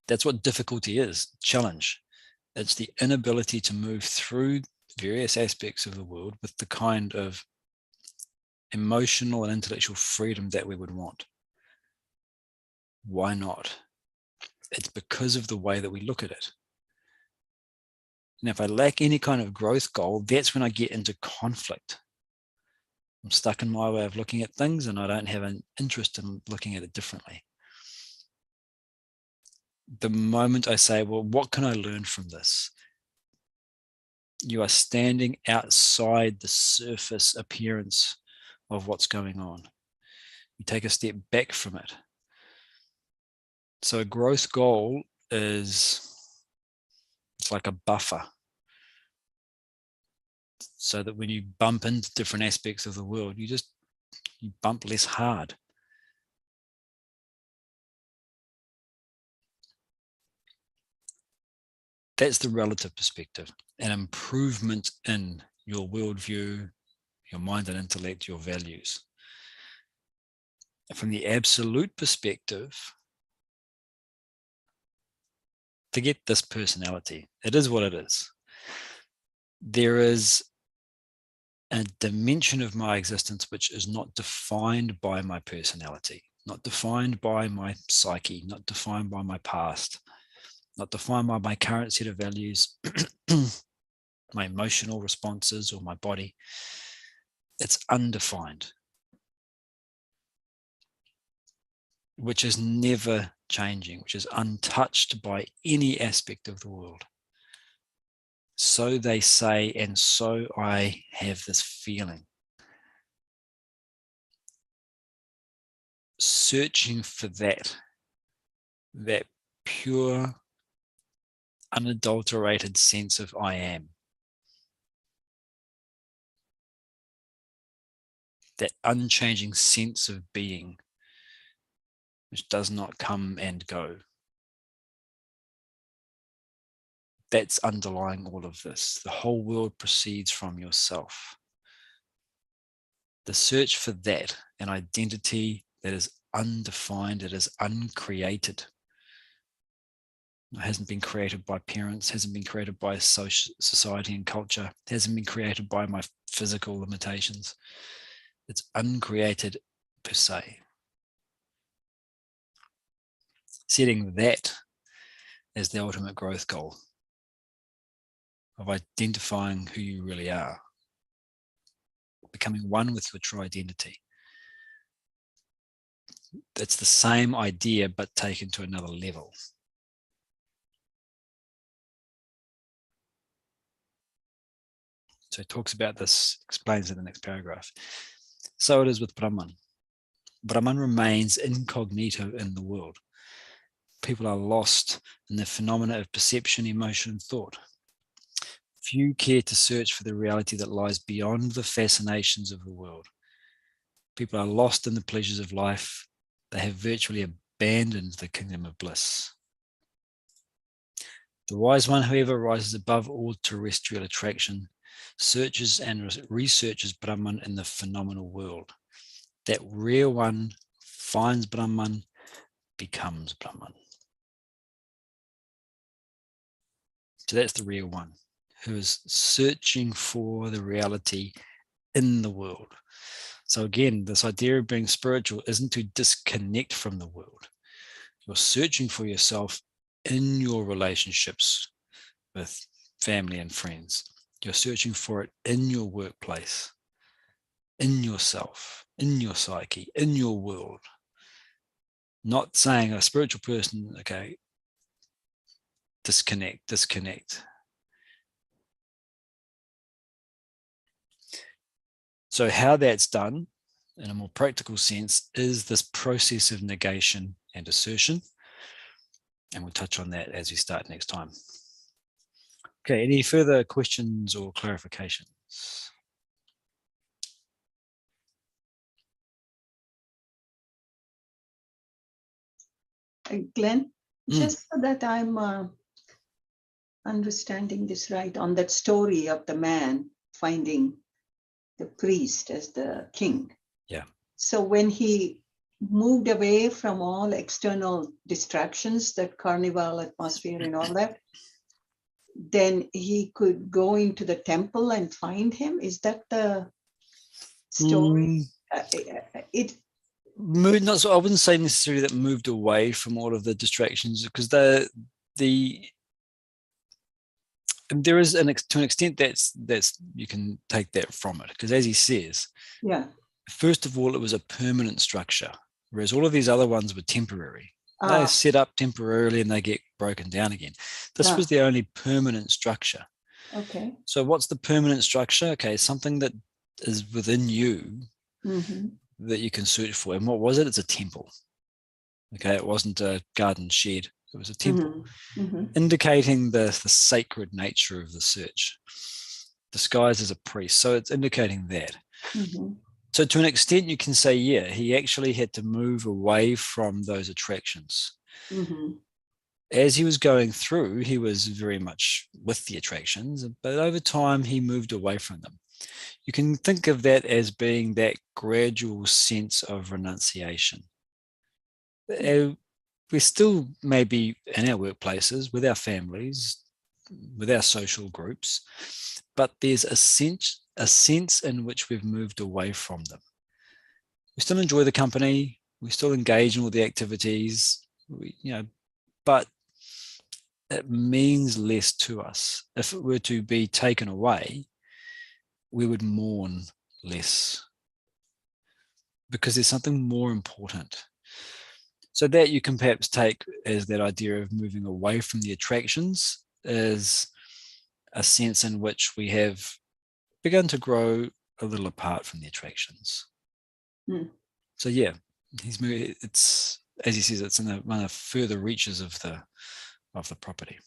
That's what difficulty is, challenge. It's the inability to move through various aspects of the world with the kind of emotional and intellectual freedom that we would want. Why not? It's because of the way that we look at it. And if I lack any kind of growth goal, that's when I get into conflict. I'm stuck in my way of looking at things and I don't have an interest in looking at it differently. The moment I say, well, what can I learn from this? You are standing outside the surface appearance of what's going on. You take a step back from it. So a growth goal it's like a buffer, so that when you bump into different aspects of the world, you bump less hard. That's the relative perspective, an improvement in your worldview, your mind and intellect, your values. And from the absolute perspective, forget this personality. It is what it is. There is a dimension of my existence which is not defined by my personality, not defined by my psyche, not defined by my past, not defined by my current set of values, my emotional responses or my body. It's undefined, which is never changing, which is untouched by any aspect of the world. So they say, and so I have this feeling. Searching for that pure, unadulterated sense of I am. That unchanging sense of being, which does not come and go. That's underlying all of this. The whole world proceeds from yourself. The search for that, an identity that is undefined, it is uncreated. It hasn't been created by parents, hasn't been created by society and culture, hasn't been created by my physical limitations. It's uncreated per se. Setting that as the ultimate growth goal of identifying who you really are. becoming one with your true identity. It's the same idea, but taken to another level. So he talks about this, explains it in the next paragraph. So it is with Brahman. Brahman remains incognito in the world. People are lost in the phenomena of perception, emotion, and thought. Few care to search for the reality that lies beyond the fascinations of the world. People are lost in the pleasures of life. They have virtually abandoned the kingdom of bliss. The wise one, however, rises above all terrestrial attraction, searches and researches Brahman in the phenomenal world. That real one finds Brahman, becomes Brahman. So that's the real one, who is searching for the reality in the world. So again, this idea of being spiritual isn't to disconnect from the world. You're searching for yourself in your relationships with family and friends. You're searching for it in your workplace, in yourself, in your psyche, in your world. Not saying a spiritual person, okay, disconnect. So how that's done in a more practical sense is this process of negation and assertion. And we'll touch on that as we start next time. Okay, any further questions or clarifications? Glenn, just so that I'm understanding this right, on that story of the man finding the priest as the king. Yeah. So when he moved away from all external distractions, that carnival atmosphere and all that, then he could go into the temple and find him. Is that the story? Not so. I wouldn't say necessarily that moved away from all of the distractions, because there is to an extent that's you can take that from it, because as he says, yeah, first of all, it was a permanent structure, whereas all of these other ones were temporary. They're set up temporarily and they get broken down again. This was the only permanent structure. Okay. So what's the permanent structure? Okay, something that is within you that you can search for. And what was it? It's a temple. Okay, it wasn't a garden shed. It was a temple, indicating the sacred nature of the search, disguised as a priest. So it's indicating that. So to an extent, you can say, yeah, he actually had to move away from those attractions. As he was going through, he was very much with the attractions, but over time, he moved away from them. You can think of that as being that gradual sense of renunciation. We're still maybe in our workplaces, with our families, with our social groups, but there's a sense in which we've moved away from them. We still enjoy the company, we still engage in all the activities, but it means less to us. If it were to be taken away, we would mourn less, because there's something more important. So that you can perhaps take as that idea of moving away from the attractions as a sense in which we have begun to grow a little apart from the attractions. So yeah, it's, as he says, it's in one of the further reaches of the property.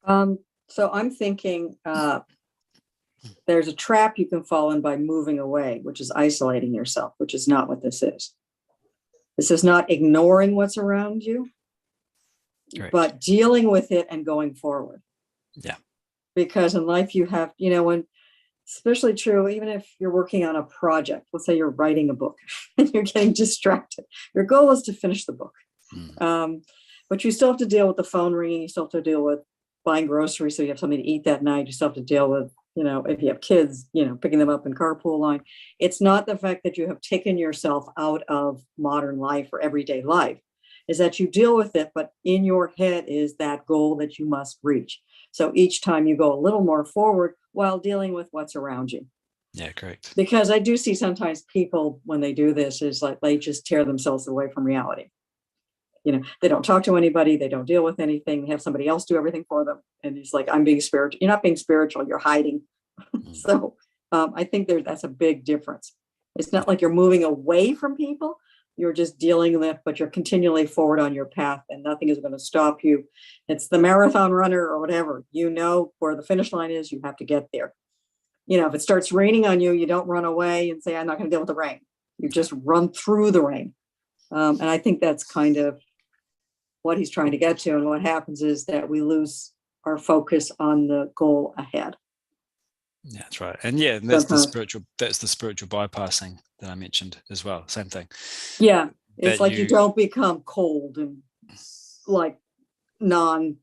So I'm thinking there's a trap you can fall in by moving away, which is isolating yourself, which is not what this is. This is not ignoring what's around you, but dealing with it and going forward. Yeah. Because in life you have, when, especially true, even if you're working on a project, let's say you're writing a book and you're getting distracted. Your goal is to finish the book. But you still have to deal with the phone ringing. You still have to deal with buying groceries so you have something to eat that night. You still have to deal with, if you have kids, picking them up in carpool line. It's not the fact that you have taken yourself out of modern life or everyday life, is that you deal with it, but in your head is that goal that you must reach. So each time you go a little more forward while dealing with what's around you. Yeah, correct. Because I do see sometimes people, when they do this, is like they just tear themselves away from reality. They don't talk to anybody, they don't deal with anything, they have somebody else do everything for them. And it's like, I'm being spiritual. You're not being spiritual, you're hiding. So I think that's a big difference. It's not like you're moving away from people, you're just dealing with, but you're continually forward on your path and nothing is going to stop you. It's the marathon runner or whatever, where the finish line is, you have to get there. If it starts raining on you, you don't run away and say, I'm not going to deal with the rain. You just run through the rain. And I think that's kind of what he's trying to get to. And what happens is that we lose our focus on the goal ahead. Yeah, that's right. And that's the spiritual bypassing that I mentioned as well. Same thing. Yeah. It's like you don't become cold and like non-emotive.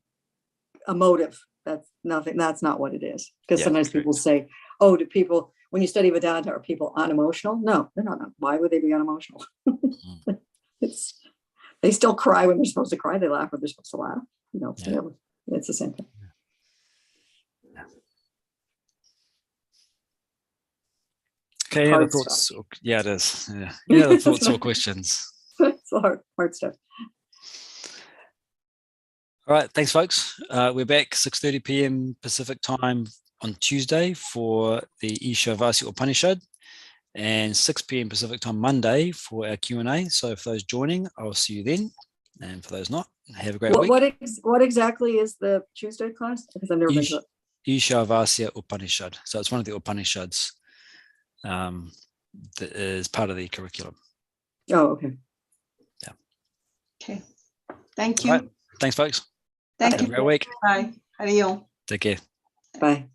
That's nothing. That's not what it is. Because sometimes people say, oh, do people, when you study Vedanta, are people unemotional? No, they're not. Why would they be unemotional? They still cry when they're supposed to cry. They laugh when they're supposed to laugh. Whatever. It's the same thing. Okay, any other thoughts? Yeah, it is. Yeah. Any other thoughts or questions? It's hard stuff. All right, thanks, folks. We're back 6:30 p.m. Pacific time on Tuesday for the Ishavasya Upanishad, and 6 p.m. Pacific time Monday for our Q&A. So for those joining, I'll see you then. And for those not, have a great week. What exactly is the Tuesday class? Because I've never been to it. Ishavasya Upanishad. So it's one of the Upanishads that is part of the curriculum. Oh, okay. Yeah. Okay. Thank you. Right. Thanks, folks. Thank Have you. a great week. Bye. Hari Om. Take care. Bye.